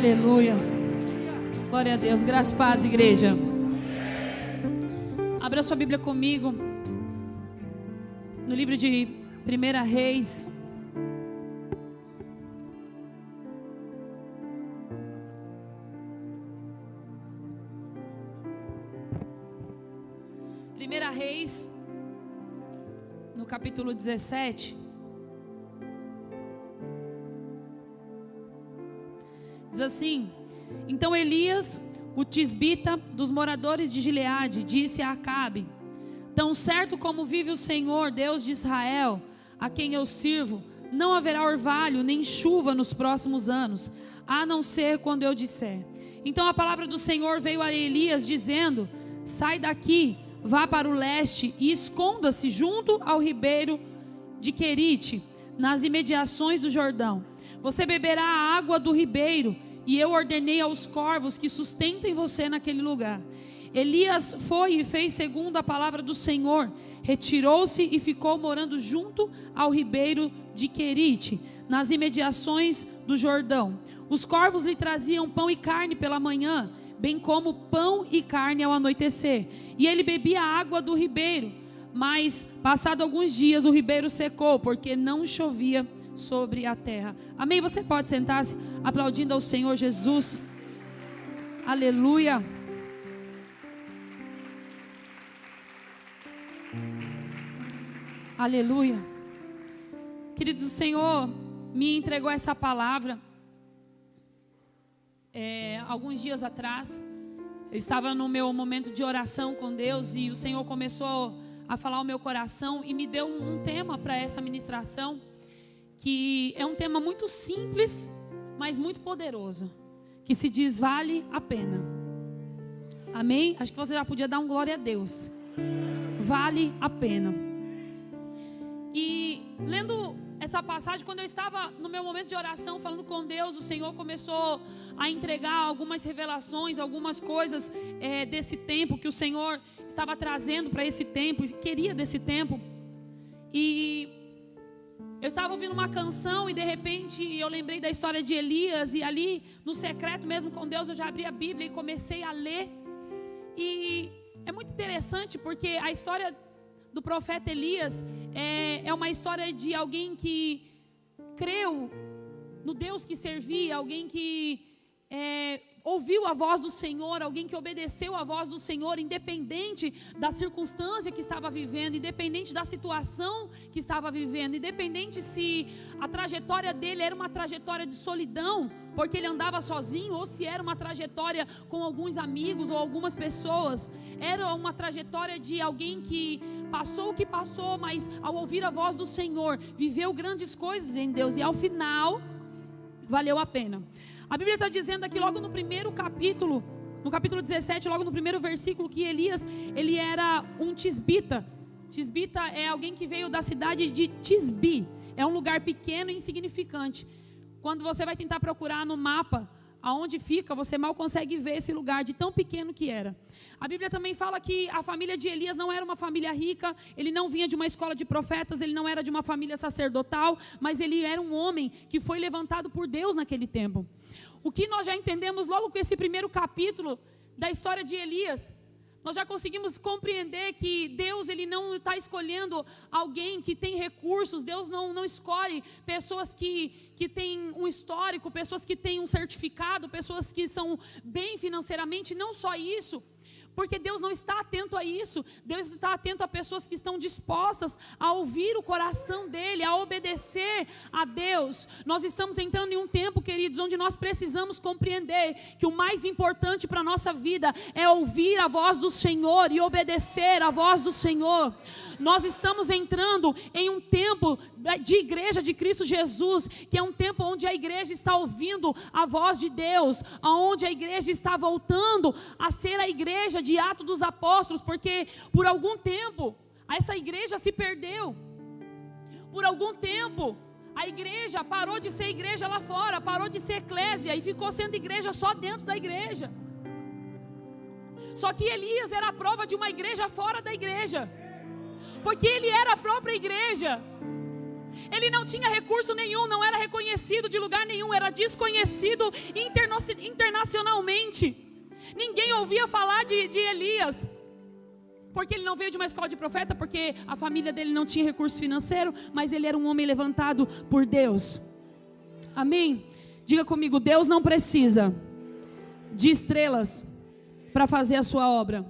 Aleluia. Glória a Deus. Graças e paz, igreja. Abra sua Bíblia comigo no livro de 1 Reis. Reis, no capítulo 17, diz assim: Então Elias, o tisbita dos moradores de Gileade, disse a Acabe: Tão certo como vive o Senhor, Deus de Israel, a quem eu sirvo, não haverá orvalho nem chuva nos próximos anos, a não ser quando eu disser. Então a palavra do Senhor veio a Elias dizendo: Sai daqui, vá para o leste e esconda-se junto ao ribeiro de Querite, nas imediações do Jordão. Você beberá a água do ribeiro, e eu ordenei aos corvos que sustentem você naquele lugar. Elias foi e fez segundo a palavra do Senhor, retirou-se e ficou morando junto ao ribeiro de Querite, nas imediações do Jordão. Os corvos lhe traziam pão e carne pela manhã, bem como pão e carne ao anoitecer, e ele bebia a água do ribeiro. Mas, passado alguns dias, o ribeiro secou, porque não chovia sobre a terra. Amém? Você pode sentar-se aplaudindo ao Senhor Jesus. Aleluia. Aleluia. Queridos, o Senhor me entregou essa palavra alguns dias atrás. Eu estava no meu momento de oração com Deus e o Senhor começou a falar ao meu coração e me deu um tema para essa ministração, que é um tema muito simples, mas muito poderoso, que se diz: vale a pena. Amém? Acho que você já podia dar um glória a Deus. Vale a pena. E lendo essa passagem, quando eu estava no meu momento de oração falando com Deus, o Senhor começou a entregar algumas revelações, algumas coisas desse tempo que o Senhor estava trazendo para esse tempo, queria desse tempo. E eu estava ouvindo uma canção e de repente eu lembrei da história de Elias, e ali no secreto mesmo com Deus eu já abri a Bíblia e comecei a ler. E é muito interessante porque a história do profeta Elias é uma história de alguém que creu no Deus que servia, alguém que ouviu a voz do Senhor, alguém que obedeceu a voz do Senhor, independente da circunstância que estava vivendo, independente da situação que estava vivendo, independente se a trajetória dele era uma trajetória de solidão, porque ele andava sozinho, ou se era uma trajetória com alguns amigos ou algumas pessoas. Era uma trajetória de alguém que passou o que passou, mas ao ouvir a voz do Senhor, viveu grandes coisas em Deus, e ao final valeu a pena. A Bíblia está dizendo aqui logo no primeiro capítulo, no capítulo 17, logo no primeiro versículo, que Elias, ele era um tisbita. Tisbita é alguém que veio da cidade de Tisbi, é um lugar pequeno e insignificante. Quando você vai tentar procurar no mapa aonde fica, você mal consegue ver esse lugar, de tão pequeno que era. A Bíblia também fala que a família de Elias não era uma família rica, ele não vinha de uma escola de profetas, ele não era de uma família sacerdotal, mas ele era um homem que foi levantado por Deus naquele tempo. O que nós já entendemos logo com esse primeiro capítulo da história de Elias, nós já conseguimos compreender que Deus, ele não está escolhendo alguém que tem recursos. Deus não escolhe pessoas que têm um histórico, pessoas que têm um certificado, pessoas que são bem financeiramente. Não só isso, porque Deus não está atento a isso. Deus está atento a pessoas que estão dispostas a ouvir o coração dEle, a obedecer a Deus. Nós estamos entrando em um tempo, queridos, onde nós precisamos compreender que o mais importante para a nossa vida é ouvir a voz do Senhor e obedecer a voz do Senhor. Nós estamos entrando em um tempo de igreja de Cristo Jesus, que é um tempo onde a igreja está ouvindo a voz de Deus, onde a igreja está voltando a ser a igreja de Atos dos Apóstolos, porque por algum tempo essa igreja se perdeu. Por algum tempo a igreja parou de ser igreja lá fora, parou de ser eclésia e ficou sendo igreja só dentro da igreja. Só que Elias era a prova de uma igreja fora da igreja, porque ele era a própria igreja. Ele não tinha recurso nenhum, não era reconhecido de lugar nenhum, era desconhecido internacionalmente. Ninguém ouvia falar de Elias, porque ele não veio de uma escola de profeta, porque a família dele não tinha recurso financeiro, mas ele era um homem levantado por Deus. Amém? Diga comigo, Deus não precisa de estrelas para fazer a sua obra.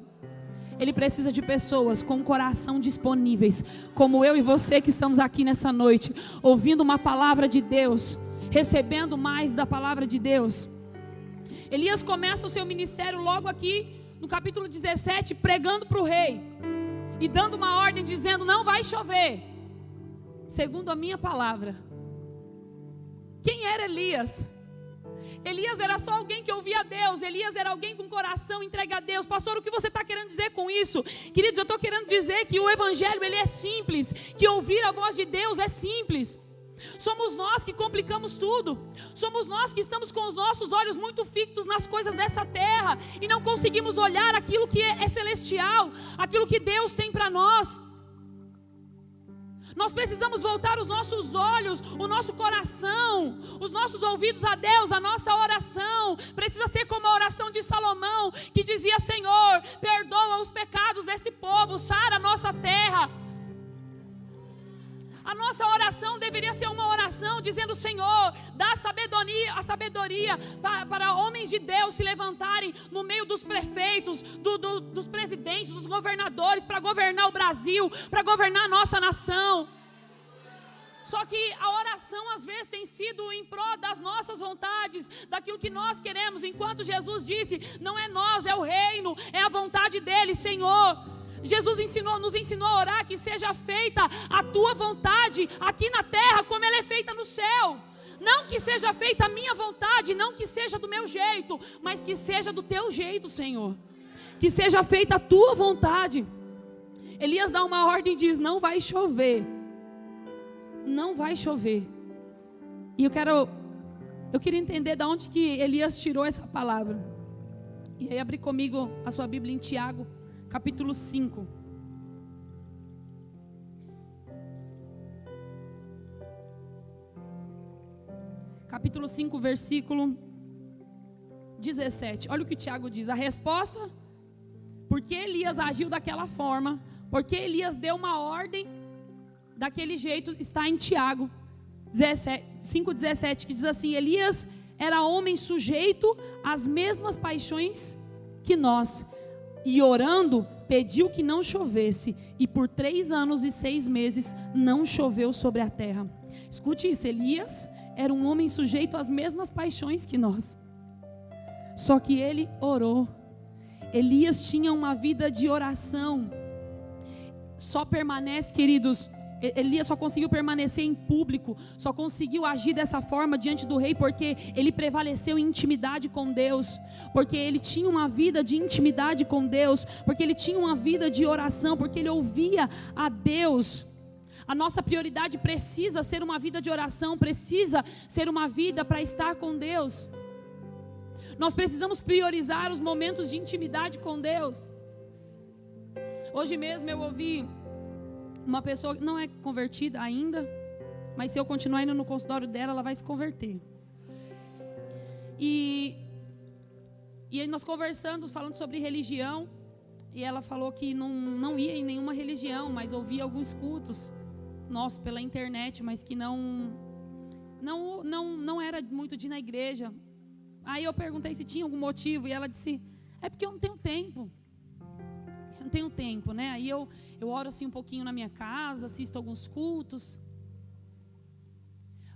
Ele precisa de pessoas com o coração disponíveis, como eu e você que estamos aqui nessa noite, ouvindo uma palavra de Deus, recebendo mais da palavra de Deus. Elias começa o seu ministério logo aqui no capítulo 17, pregando para o rei e dando uma ordem dizendo: não vai chover, segundo a minha palavra. Quem era Elias? Elias era só alguém que ouvia a Deus. Elias era alguém com coração entregue a Deus. Pastor, o que você está querendo dizer com isso? Queridos, eu estou querendo dizer que o evangelho ele é simples, que ouvir a voz de Deus é simples. Somos nós que complicamos tudo. Somos nós que estamos com os nossos olhos muito fixos nas coisas dessa terra e não conseguimos olhar aquilo que é celestial, aquilo que Deus tem para nós. Nós precisamos voltar os nossos olhos, o nosso coração, os nossos ouvidos a Deus. A nossa oração precisa ser como a oração de Salomão, que dizia: Senhor, perdoa os pecados desse povo, sara a nossa terra. A nossa oração deveria ser uma oração dizendo: Senhor, dá a sabedoria para homens de Deus se levantarem no meio dos prefeitos, dos presidentes, dos governadores, para governar o Brasil, para governar a nossa nação. Só que a oração às vezes tem sido em prol das nossas vontades, daquilo que nós queremos, enquanto Jesus disse: não é nós, é o reino, é a vontade dele. Senhor, Jesus nos ensinou a orar que seja feita a tua vontade aqui na terra como ela é feita no céu. Não que seja feita a minha vontade, não que seja do meu jeito, mas que seja do teu jeito, Senhor. Que seja feita a tua vontade. Elias dá uma ordem e diz: não vai chover. Não vai chover. E eu queria entender de onde que Elias tirou essa palavra. E aí abre comigo a sua Bíblia em Tiago, capítulo 5. Capítulo 5, versículo 17. Olha o que Tiago diz. A resposta, porque Elias agiu daquela forma, porque Elias deu uma ordem daquele jeito, está em Tiago 5,17, que diz assim: Elias era homem sujeito às mesmas paixões que nós, e orando, pediu que não chovesse, e por 3 anos e 6 meses não choveu sobre a terra. Escute isso, Elias era um homem sujeito às mesmas paixões que nós, só que ele orou. Elias tinha uma vida de oração. Só permanece, queridos, Elias só conseguiu permanecer em público, só conseguiu agir dessa forma diante do rei, porque ele prevaleceu em intimidade com Deus, porque ele tinha uma vida de intimidade com Deus, porque ele tinha uma vida de oração, porque ele ouvia a Deus. A nossa prioridade precisa ser uma vida de oração, precisa ser uma vida para estar com Deus. Nós precisamos priorizar os momentos de intimidade com Deus. Hoje mesmo eu ouvi uma pessoa que não é convertida ainda, mas se eu continuar indo no consultório dela, ela vai se converter. E aí nós conversando, falando sobre religião, e ela falou que não ia em nenhuma religião, mas ouvia alguns cultos nossos pela internet, mas que não era muito de ir na igreja. Aí eu perguntei se tinha algum motivo, e ela disse: é porque eu não tenho tempo. Não tenho tempo, né? Aí eu oro assim um pouquinho na minha casa, assisto alguns cultos.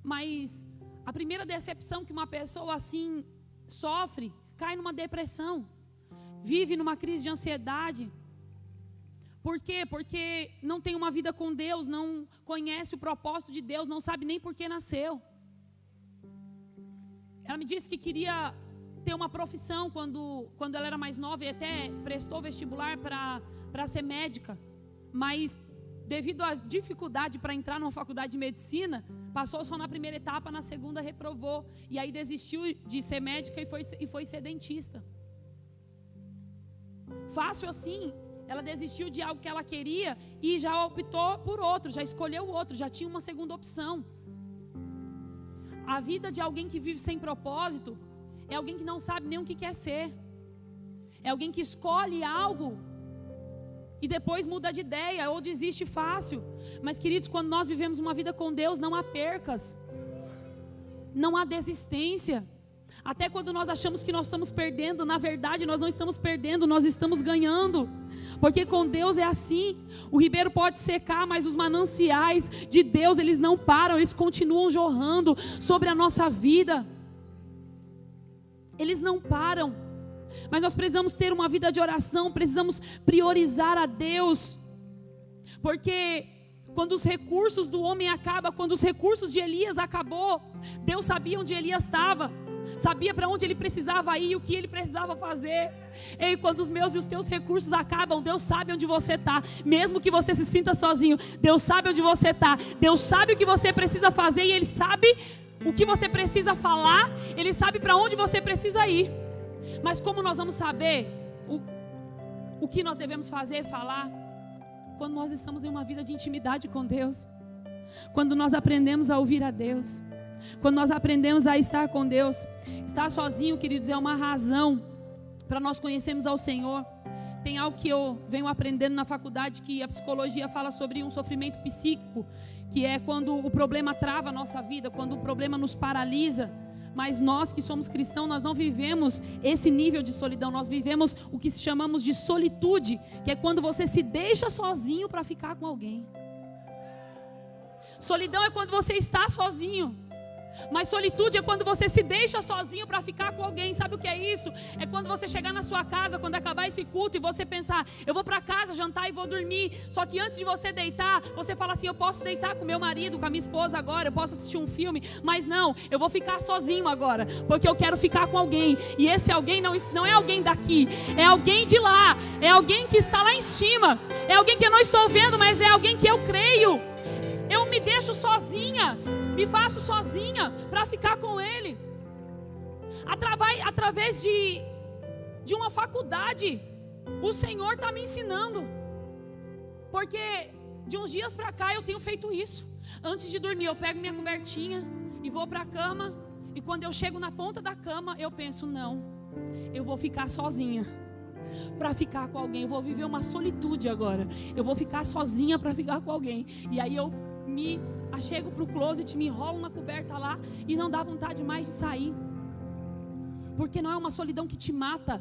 Mas a primeira decepção que uma pessoa assim sofre, cai numa depressão, vive numa crise de ansiedade. Por quê? Porque não tem uma vida com Deus, não conhece o propósito de Deus, não sabe nem por que nasceu. Ela me disse que queria ter uma profissão quando ela era mais nova, e até prestou vestibular para ser médica, mas devido à dificuldade para entrar numa faculdade de medicina, passou só na primeira etapa, na segunda reprovou, e aí desistiu de ser médica e foi ser dentista. Fácil assim Ela desistiu de algo que ela queria e já optou por outro, já escolheu o outro, já tinha uma segunda opção. A vida de alguém que vive sem propósito é alguém que não sabe nem o que quer ser. É alguém que escolhe algo e depois muda de ideia ou desiste fácil. Mas, queridos, quando nós vivemos uma vida com Deus, não há percas, não há desistência. Até quando nós achamos que nós estamos perdendo, na verdade nós não estamos perdendo, nós estamos ganhando. Porque com Deus é assim. O ribeiro pode secar, mas os mananciais de Deus, eles não param, eles continuam jorrando sobre a nossa vida. Eles não param. Mas nós precisamos ter uma vida de oração, precisamos priorizar a Deus. Porque quando os recursos do homem acabam, quando os recursos de Elias acabou, Deus sabia onde Elias estava, sabia para onde ele precisava ir, o que ele precisava fazer. E quando os meus e os teus recursos acabam, Deus sabe onde você está. Mesmo que você se sinta sozinho, Deus sabe onde você está. Deus sabe o que você precisa fazer e Ele sabe o que você precisa falar. Ele sabe para onde você precisa ir. Mas como nós vamos saber o que nós devemos fazer, falar? Quando nós estamos em uma vida de intimidade com Deus. Quando nós aprendemos a ouvir a Deus. Quando nós aprendemos a estar com Deus. Estar sozinho, queridos, é uma razão para nós conhecermos ao Senhor. Tem algo que eu venho aprendendo na faculdade, que a psicologia fala sobre um sofrimento psíquico, que é quando o problema trava a nossa vida, quando o problema nos paralisa. Mas nós que somos cristãos, nós não vivemos esse nível de solidão. Nós vivemos o que chamamos de solitude, que é quando você se deixa sozinho para ficar com alguém. Solidão é quando você está sozinho. Mas solitude é quando você se deixa sozinho para ficar com alguém. Sabe o que é isso? É quando você chegar na sua casa, quando acabar esse culto, e você pensar: eu vou para casa jantar e vou dormir. Só que antes de você deitar, você fala assim: eu posso deitar com meu marido, com a minha esposa agora, eu posso assistir um filme. Mas não, eu vou ficar sozinho agora, porque eu quero ficar com alguém. E esse alguém não é alguém daqui, é alguém de lá, é alguém que está lá em cima, é alguém que eu não estou vendo, mas é alguém que eu creio. Eu me deixo sozinha, me faço sozinha para ficar com Ele. Através de uma faculdade, o Senhor está me ensinando. Porque de uns dias para cá eu tenho feito isso. Antes de dormir eu pego minha cobertinha e vou para a cama. E quando eu chego na ponta da cama eu penso: não, eu vou ficar sozinha para ficar com alguém. Eu vou viver uma solitude agora. Eu vou ficar sozinha para ficar com alguém. E aí eu me achego para o closet, me enrolo na coberta lá e não dá vontade mais de sair. Porque não é uma solidão que te mata,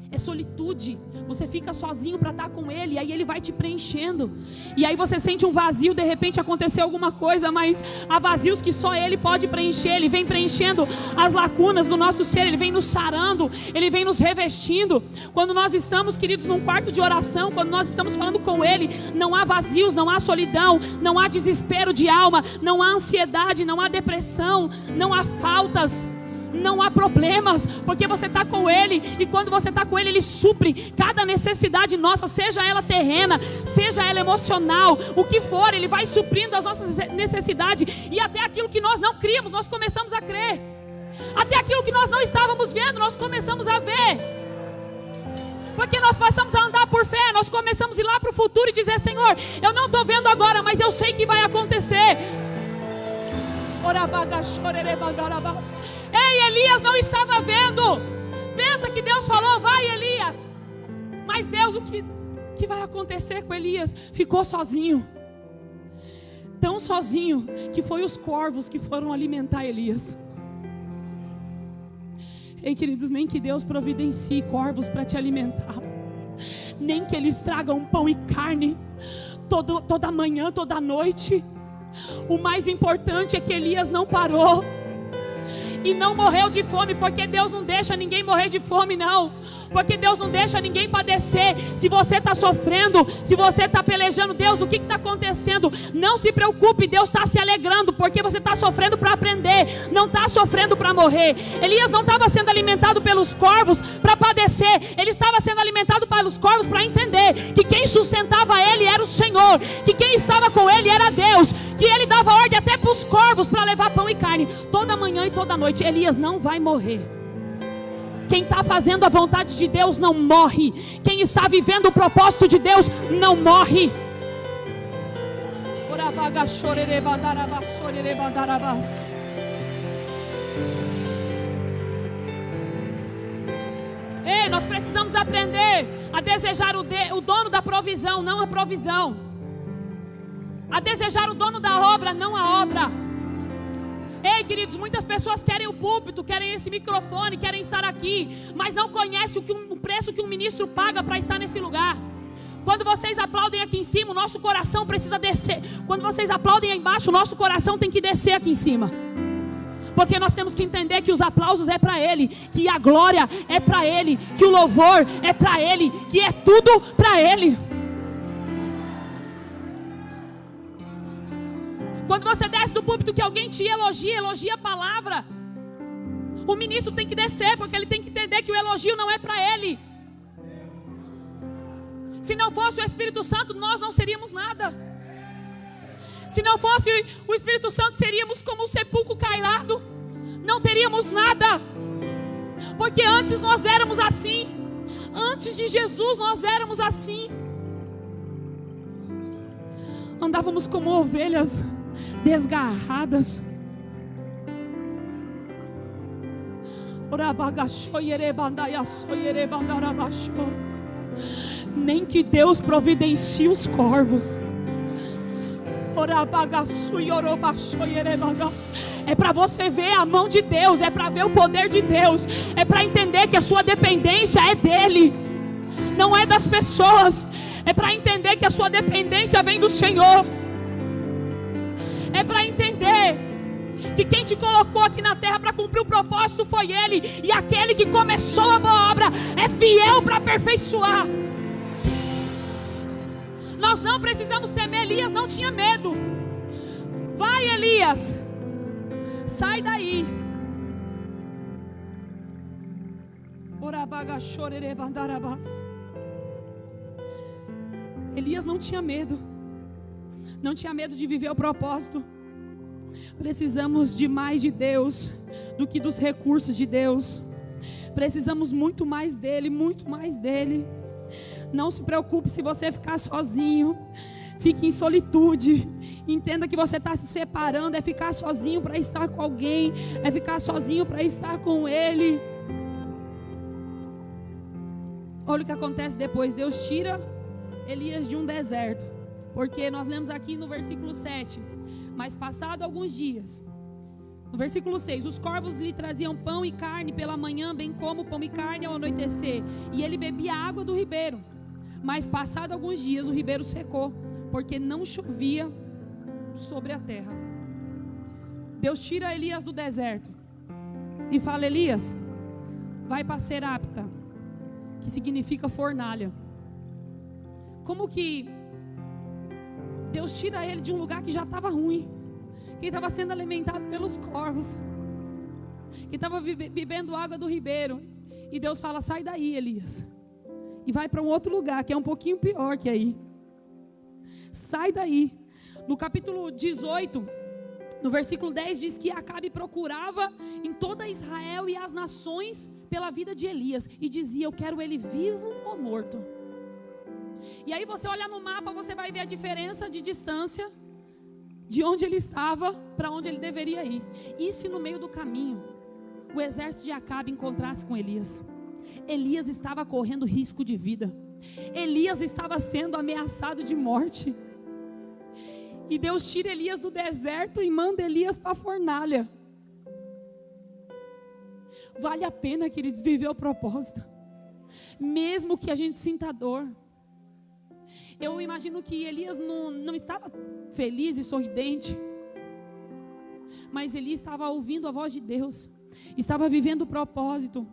é solitude. Você fica sozinho para estar com Ele, e aí Ele vai te preenchendo. E aí você sente um vazio, de repente aconteceu alguma coisa, mas há vazios que só Ele pode preencher. Ele vem preenchendo as lacunas do nosso ser, Ele vem nos sarando, Ele vem nos revestindo. Quando nós estamos, queridos, num quarto de oração, quando nós estamos falando com Ele, não há vazios, não há solidão, não há desespero de alma, não há ansiedade, não há depressão, não há faltas, não há problemas, porque você está com Ele. E quando você está com Ele, Ele supre cada necessidade nossa, seja ela terrena, seja ela emocional, o que for, Ele vai suprindo as nossas necessidades. E até aquilo que nós não críamos, nós começamos a crer. Até aquilo que nós não estávamos vendo, nós começamos a ver. Porque nós passamos a andar por fé, nós começamos a ir lá para o futuro e dizer: Senhor, eu não estou vendo agora, mas eu sei que vai acontecer. Ei, Elias não estava vendo. Pensa que Deus falou: vai, Elias. Mas Deus, o que vai acontecer com Elias? Ficou sozinho. Tão sozinho que foi os corvos que foram alimentar Elias. Ei, queridos, nem que Deus providencie corvos para te alimentar, nem que eles tragam pão e carne toda manhã, toda noite. O mais importante é que Elias não parou e não morreu de fome, porque Deus não deixa ninguém morrer de fome, não. Porque Deus não deixa ninguém padecer. Se você está sofrendo, se você está pelejando: Deus, o que está acontecendo? Não se preocupe, Deus está se alegrando, porque você está sofrendo para aprender, não está sofrendo para morrer. Elias não estava sendo alimentado pelos corvos para padecer, ele estava sendo alimentado pelos corvos para entender que quem sustentava ele era o Senhor, que quem estava com ele era Deus, que ele dava ordem até para os corvos para levar pão e carne toda manhã e toda noite. Elias não vai morrer. Quem está fazendo a vontade de Deus não morre. Quem está vivendo o propósito de Deus não morre. Ei, nós precisamos aprender a desejar o dono da provisão, não a provisão. A desejar o dono da obra, não a obra. Ei, queridos, muitas pessoas querem o púlpito, querem esse microfone, querem estar aqui, mas não conhecem o preço que um ministro paga para estar nesse lugar. Quando vocês aplaudem aqui em cima, o nosso coração precisa descer. Quando vocês aplaudem aí embaixo, o nosso coração tem que descer aqui em cima. Porque nós temos que entender que os aplausos é para Ele, que a glória é para Ele, que o louvor é para Ele, que é tudo para Ele. Quando você desce do púlpito que alguém te elogia a palavra, o ministro tem que descer, porque ele tem que entender que o elogio não é para ele. Se não fosse o Espírito Santo, nós não seríamos nada. Se não fosse o Espírito Santo, seríamos como um sepulcro cairado. Não teríamos nada. Porque antes nós éramos assim. Antes de Jesus nós éramos assim. Andávamos como ovelhas desgarradas. Nem que Deus providencie os corvos. É para você ver a mão de Deus, é para ver o poder de Deus, é para entender que a sua dependência é dele, não é das pessoas. É para entender que a sua dependência vem do Senhor. É para entender que quem te colocou aqui na terra para cumprir o propósito foi Ele, e aquele que começou a boa obra é fiel para aperfeiçoar. Nós não precisamos temer. Elias não tinha medo. Vai, Elias, sai daí. Elias não tinha medo. Não tinha medo de viver o propósito. Precisamos de mais de Deus do que dos recursos de Deus. Precisamos muito mais dele, muito mais dele. Não se preocupe se você ficar sozinho. Fique em solitude. Entenda que você está se separando. É ficar sozinho para estar com alguém. É ficar sozinho para estar com Ele. Olha o que acontece depois. Deus tira Elias de um deserto. Porque nós lemos aqui no versículo 7. Mas passado alguns dias, no versículo 6, os corvos lhe traziam pão e carne pela manhã, bem como pão e carne ao anoitecer, e ele bebia água do ribeiro. Mas passado alguns dias o ribeiro secou, porque não chovia sobre a terra. Deus tira Elias do deserto e fala: Elias, vai para Serapta, que significa fornalha. Como que Deus tira ele de um lugar que já estava ruim, que estava sendo alimentado pelos corvos, que estava bebendo água do ribeiro, e Deus fala: sai daí, Elias, e vai para um outro lugar que é um pouquinho pior que aí. Sai daí. No capítulo 18, no versículo 10, diz que Acabe procurava em toda Israel e as nações pela vida de Elias, e dizia: eu quero ele vivo ou morto. E aí você olha no mapa, você vai ver a diferença de distância de onde ele estava para onde ele deveria ir. E se no meio do caminho o exército de Acabe encontrasse com Elias? Elias estava correndo risco de vida. Elias estava sendo ameaçado de morte. E Deus tira Elias do deserto e manda Elias para a fornalha. Vale a pena, queridos, viver o propósito, mesmo que a gente sinta dor. Eu imagino que Elias não estava feliz e sorridente, mas Elias estava ouvindo a voz de Deus, estava vivendo o propósito.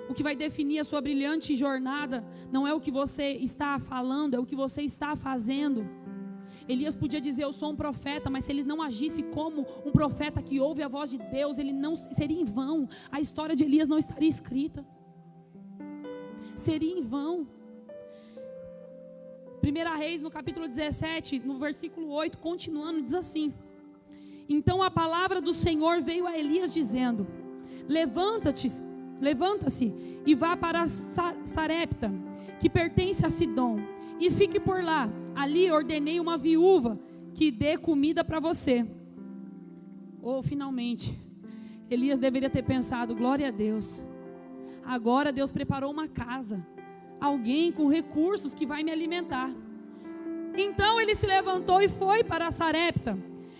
O que vai definir a sua brilhante jornada não é o que você está falando, é o que você está fazendo. Elias podia dizer: eu sou um profeta, mas se ele não agisse como um profeta que ouve a voz de Deus, ele não seria em vão. A história de Elias não estaria escrita. Seria em vão. 1 Reis, no capítulo 17, no versículo 8, continuando, diz assim: então a palavra do Senhor veio a Elias dizendo: levanta-te, levanta-se e vá para Sarepta, que pertence a Sidom, e fique por lá. Ali ordenei uma viúva que dê comida para você. Finalmente, Elias deveria ter pensado: glória a Deus, agora Deus preparou uma casa, alguém com recursos que vai me alimentar. Então ele se levantou e foi para Sarepta.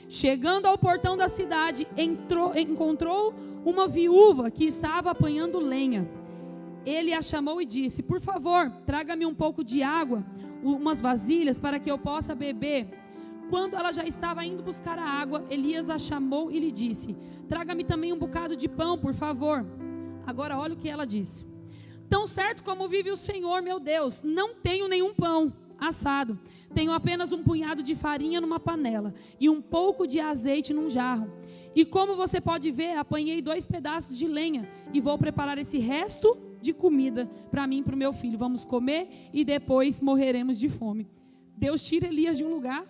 Chegando ao portão da cidade, encontrou uma viúva que estava apanhando lenha. Ele a chamou e disse: por favor, traga-me um pouco de água, umas vasilhas para que eu possa beber. Quando ela já estava indo buscar a água, Elias a chamou e lhe disse: traga-me também um bocado de pão, por favor. Agora olha o que ela disse: tão certo como vive o Senhor meu Deus, não tenho nenhum pão assado, tenho apenas um punhado de farinha numa panela e um pouco de azeite num jarro. E como você pode ver, apanhei 2 pedaços de lenha e vou preparar esse resto de comida para mim e para o meu filho. Vamos comer e depois morreremos de fome. Deus tira Elias de um lugar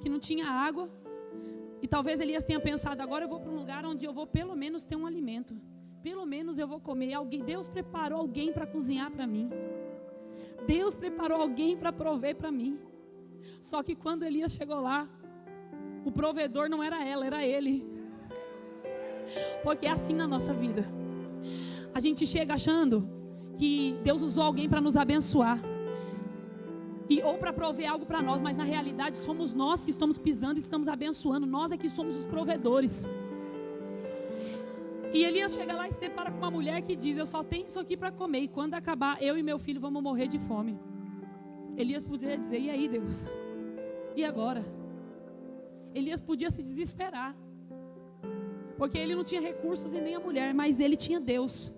que não tinha água, e talvez Elias tenha pensado: agora eu vou para um lugar onde eu vou pelo menos ter um alimento, pelo menos eu vou comer. Deus preparou alguém para cozinhar para mim, Deus preparou alguém para prover para mim. Só que quando Elias chegou lá, o provedor não era ela, era ele. Porque é assim na nossa vida, a gente chega achando que Deus usou alguém para nos abençoar, ou para prover algo para nós, mas na realidade somos nós que estamos pisando e estamos abençoando. Nós é que somos os provedores. E Elias chega lá e se depara com uma mulher que diz: eu só tenho isso aqui para comer, e quando acabar eu e meu filho vamos morrer de fome. Elias podia dizer: e aí, Deus? E agora? Elias podia se desesperar, porque ele não tinha recursos e nem a mulher, mas ele tinha Deus.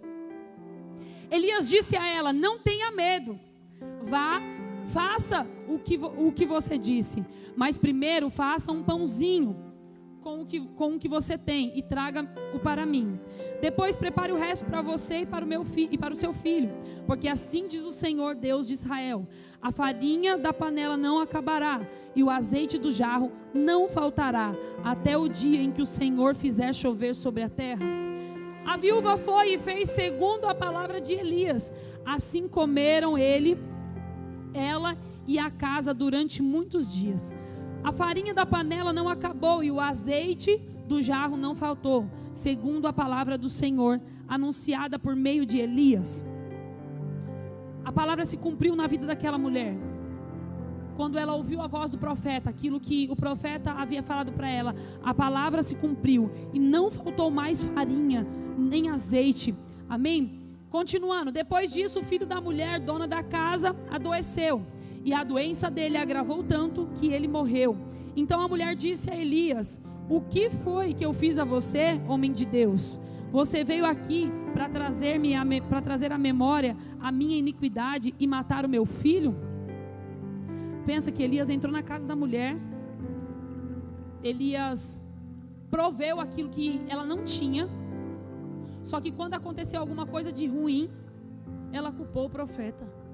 Elias disse a ela: não tenha medo, vá, faça o que você disse, mas primeiro faça um pãozinho com o que você tem e traga-o para mim. Depois prepare o resto para você e para o seu filho, porque assim diz o Senhor Deus de Israel: a farinha da panela não acabará e o azeite do jarro não faltará, até o dia em que o Senhor fizer chover sobre a terra. A viúva foi e fez segundo a palavra de Elias. Assim comeram ela e a casa durante muitos dias. A farinha da panela não acabou e o azeite do jarro não faltou, segundo a palavra do Senhor, anunciada por meio de Elias. A palavra se cumpriu na vida daquela mulher. Quando ela ouviu a voz do profeta, aquilo que o profeta havia falado para ela, a palavra se cumpriu e não faltou mais farinha, nem azeite. Amém? Continuando, depois disso o filho da mulher, dona da casa, adoeceu. E a doença dele agravou tanto que ele morreu. Então a mulher disse a Elias: o que foi que eu fiz a você, homem de Deus? Você veio aqui para trazer à memória a minha iniquidade e matar o meu filho? Pensa que Elias entrou na casa da mulher. Elias proveu aquilo que ela não tinha. Só que quando aconteceu alguma coisa de ruim, ela culpou o profeta.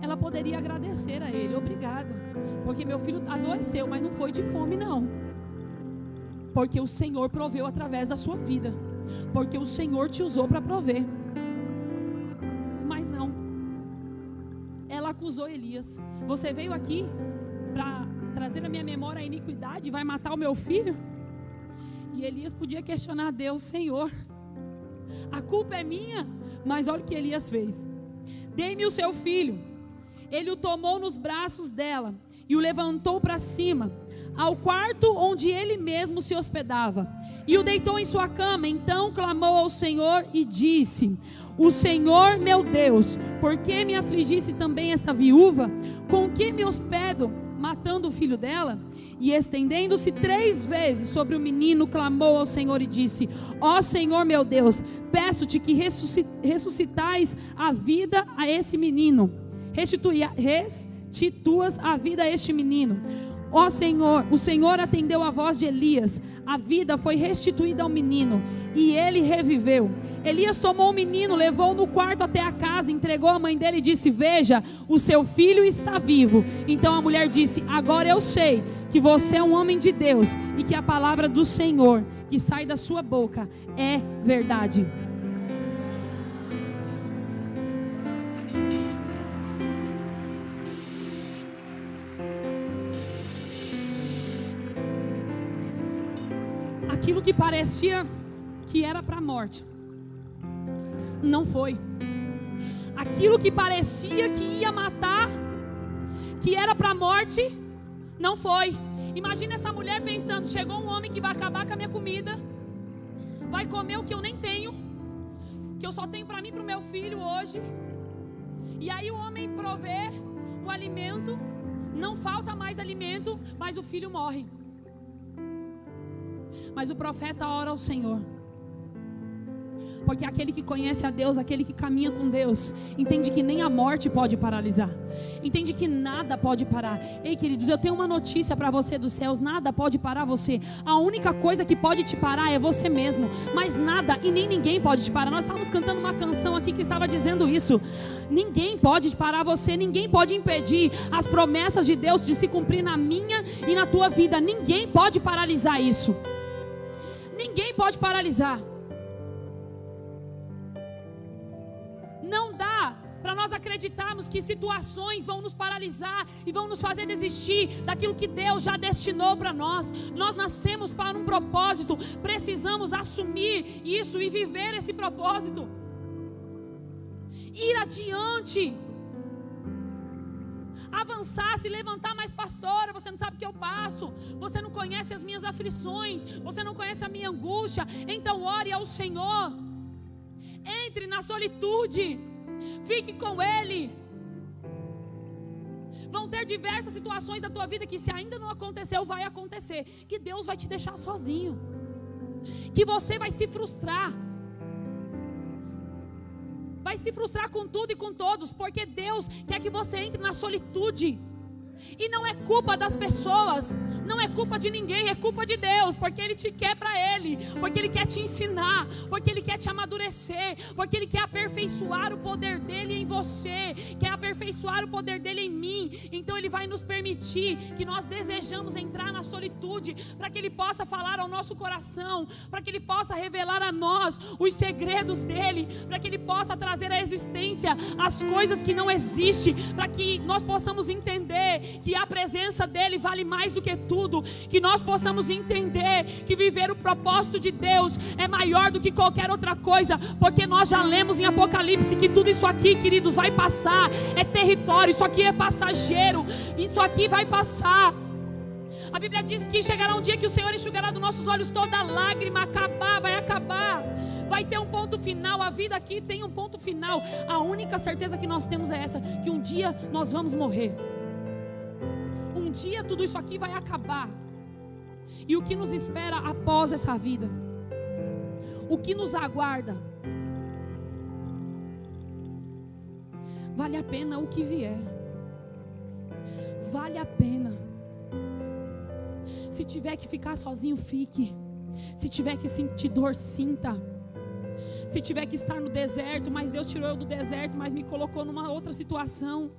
Ela poderia agradecer a ele: obrigada, porque meu filho adoeceu, mas não foi de fome não, porque o Senhor proveu através da sua vida, porque o Senhor te usou para prover. Mas não, ela acusou Elias: você veio aqui para trazer na minha memória a iniquidade e vai matar o meu filho? E Elias podia questionar a Deus: Senhor, a culpa é minha? Mas olha o que Elias fez: dei-me o seu filho. Ele o tomou nos braços dela e o levantou para cima, ao quarto onde ele mesmo se hospedava, e o deitou em sua cama. Então clamou ao Senhor e disse: o Senhor meu Deus, por que me afligisse também esta viúva? Com que me hospedo, matando o filho dela? E estendendo-se 3 vezes sobre o menino, clamou ao Senhor e disse: ó Senhor meu Deus, peço-te que ressuscitais a vida a esse menino, restituas a vida a este menino, Ó Senhor, o Senhor atendeu a voz de Elias, a vida foi restituída ao menino, e ele reviveu. Elias tomou o menino, levou-o no quarto até a casa, entregou a mãe dele e disse: veja, o seu filho está vivo. Então a mulher disse: agora eu sei que você é um homem de Deus, e que a palavra do Senhor que sai da sua boca é verdade. Aquilo que parecia que era para a morte, não foi. Aquilo que parecia que ia matar, que era para a morte, não foi. Imagina essa mulher pensando: chegou um homem que vai acabar com a minha comida, vai comer o que eu nem tenho, que eu só tenho para mim e para o meu filho hoje. E aí o homem provê o alimento, não falta mais alimento, mas o filho morre. Mas o profeta ora ao Senhor, porque aquele que conhece a Deus, aquele que caminha com Deus, entende que nem a morte pode paralisar, entende que nada pode parar. Ei, queridos, eu tenho uma notícia para você dos céus: nada pode parar você. A única coisa que pode te parar é você mesmo, mas nada e nem ninguém pode te parar. Nós estávamos cantando uma canção aqui que estava dizendo isso. Ninguém pode parar você, ninguém pode impedir as promessas de Deus de se cumprir na minha e na tua vida. Ninguém pode paralisar isso. Ninguém pode paralisar. Não dá para nós acreditarmos que situações vão nos paralisar e vão nos fazer desistir daquilo que Deus já destinou para nós. Nós nascemos para um propósito, precisamos assumir isso e viver esse propósito. Ir adiante, avançar, se levantar. Mas pastora, você não sabe o que eu passo, você não conhece as minhas aflições, você não conhece a minha angústia. Então ore ao Senhor, entre na solitude, fique com Ele. Vão ter diversas situações da tua vida que, se ainda não aconteceu, vai acontecer, que Deus vai te deixar sozinho, que você vai se frustrar, vai se frustrar com tudo e com todos, porque Deus quer que você entre na solitude. E não é culpa das pessoas, não é culpa de ninguém, é culpa de Deus, porque Ele te quer para Ele, porque Ele quer te ensinar, porque Ele quer te amadurecer, porque Ele quer aperfeiçoar o poder dEle em você, quer aperfeiçoar o poder dEle em mim. Então Ele vai nos permitir que nós desejamos entrar na solitude, para que Ele possa falar ao nosso coração, para que Ele possa revelar a nós os segredos dEle, para que Ele possa trazer à existência as coisas que não existem, para que nós possamos entender que a presença dEle vale mais do que tudo, que nós possamos entender que viver o propósito de Deus é maior do que qualquer outra coisa, porque nós já lemos em Apocalipse que tudo isso aqui, queridos, vai passar, é território, isso aqui é passageiro, isso aqui vai passar. A Bíblia diz que chegará um dia que o Senhor enxugará dos nossos olhos toda lágrima, vai acabar, vai ter um ponto final. A vida aqui tem um ponto final. A única certeza que nós temos é essa, que um dia nós vamos morrer. Um dia tudo isso aqui vai acabar. E o que nos espera após essa vida? O que nos aguarda? Vale a pena o que vier. Vale a pena. Se tiver que ficar sozinho, fique. Se tiver que sentir dor, sinta. Se tiver que estar no deserto, mas Deus tirou eu do deserto, mas me colocou numa outra situação,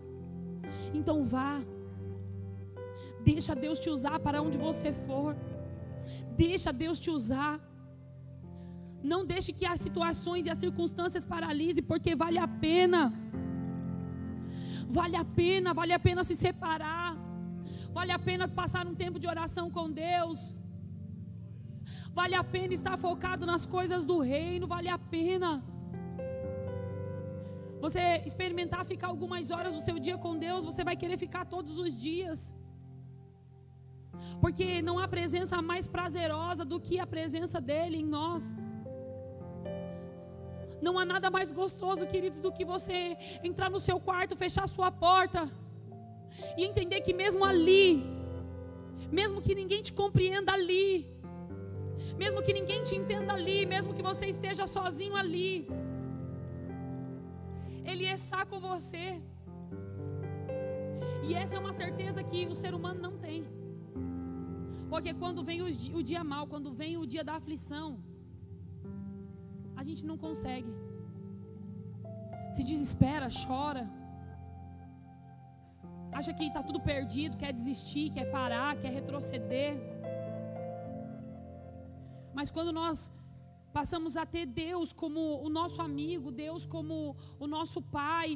então vá. Deixa Deus te usar para onde você for. Deixa Deus te usar. Não deixe que as situações e as circunstâncias paralisem, porque vale a pena. Vale a pena se separar. Vale a pena passar um tempo de oração com Deus. Vale a pena estar focado nas coisas do reino. Vale a pena você experimentar ficar algumas horas do seu dia com Deus. Você vai querer ficar todos os dias, porque não há presença mais prazerosa do que a presença dEle em nós. Não há nada mais gostoso, queridos, do que você entrar no seu quarto, fechar a sua porta e entender que mesmo ali, mesmo que ninguém te compreenda ali, mesmo que ninguém te entenda ali, mesmo que você esteja sozinho ali, Ele está com você. E essa é uma certeza que o ser humano não tem. Porque quando vem o dia mau, quando vem o dia da aflição, a gente não consegue. Se desespera, chora. Acha que está tudo perdido, quer desistir, quer parar, quer retroceder. Mas quando nós passamos a ter Deus como o nosso amigo, Deus como o nosso Pai,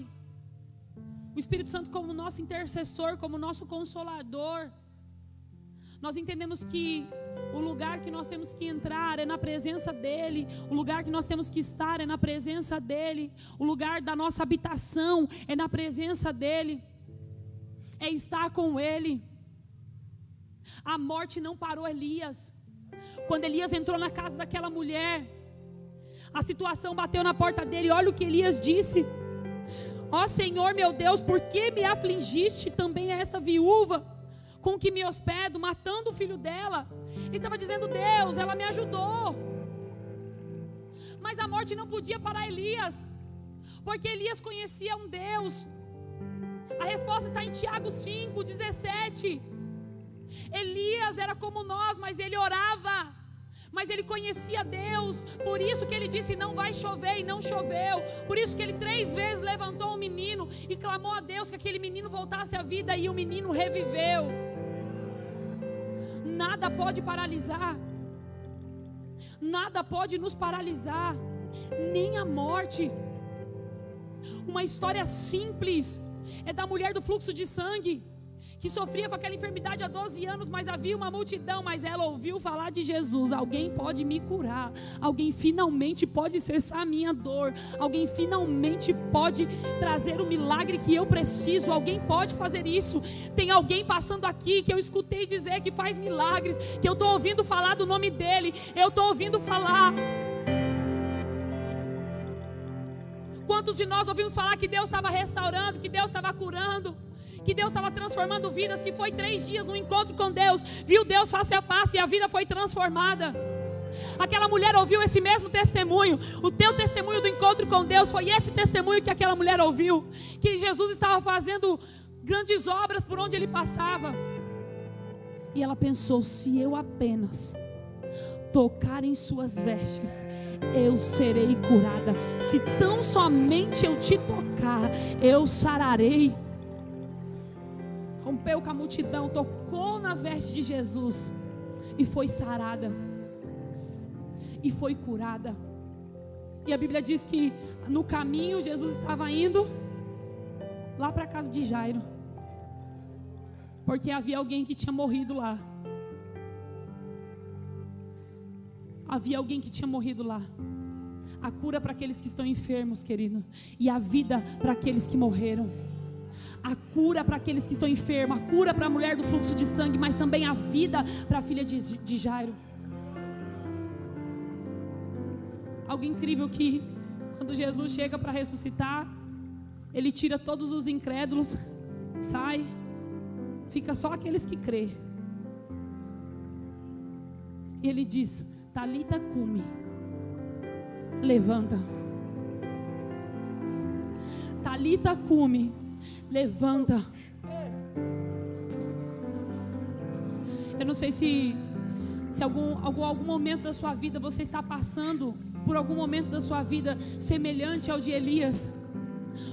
o Espírito Santo como o nosso intercessor, como o nosso consolador, nós entendemos que o lugar que nós temos que entrar é na presença dEle, o lugar que nós temos que estar é na presença dEle, o lugar da nossa habitação é na presença dEle, é estar com Ele. A morte não parou Elias. Quando Elias entrou na casa daquela mulher, a situação bateu na porta dele. Olha o que Elias disse: ó Senhor meu Deus, por que me afligiste também a essa viúva com que me hospedo, matando o filho dela? Ele estava dizendo: Deus, ela me ajudou. Mas a morte não podia parar Elias, porque Elias conhecia um Deus. A resposta está em Tiago 5:17. Elias era como nós, mas ele orava, mas ele conhecia Deus. Por isso que ele disse: não vai chover, e não choveu. Por isso que ele 3 vezes levantou um menino e clamou a Deus que aquele menino voltasse à vida, e o menino reviveu. Nada pode paralisar, nada pode nos paralisar, nem a morte. Uma história simples é da mulher do fluxo de sangue, que sofria com aquela enfermidade há 12 anos, mas havia uma multidão, mas ela ouviu falar de Jesus. Alguém pode me curar, alguém finalmente pode cessar a minha dor, alguém finalmente pode trazer o milagre que eu preciso, alguém pode fazer isso. Tem alguém passando aqui que eu escutei dizer que faz milagres, que eu estou ouvindo falar do nome dele, eu estou ouvindo falar. Quantos de nós ouvimos falar que Deus estava restaurando, que Deus estava curando, que Deus estava transformando vidas, que foi 3 dias no encontro com Deus, viu Deus face a face e a vida foi transformada. Aquela mulher ouviu esse mesmo testemunho. O teu testemunho do encontro com Deus foi esse testemunho que aquela mulher ouviu, que Jesus estava fazendo grandes obras por onde ele passava. E ela pensou: se eu apenas tocar em suas vestes, eu serei curada. Se tão somente eu te tocar, eu sararei. Rompeu com a multidão, tocou nas vestes de Jesus e foi sarada, e foi curada. E a Bíblia diz que no caminho Jesus estava indo lá para a casa de Jairo, porque havia alguém que tinha morrido lá. Havia alguém que tinha morrido lá. A cura para aqueles que estão enfermos, querido, e a vida para aqueles que morreram. A cura para aqueles que estão enfermos, a cura para a mulher do fluxo de sangue, mas também a vida para a filha de Jairo. Algo incrível que quando Jesus chega para ressuscitar, ele tira todos os incrédulos, sai, fica só aqueles que crê. E ele diz: Talita cumi, levanta. Talita cumi, levanta. Eu não sei se algum momento da sua vida você está passando por algum momento da sua vida semelhante ao de Elias,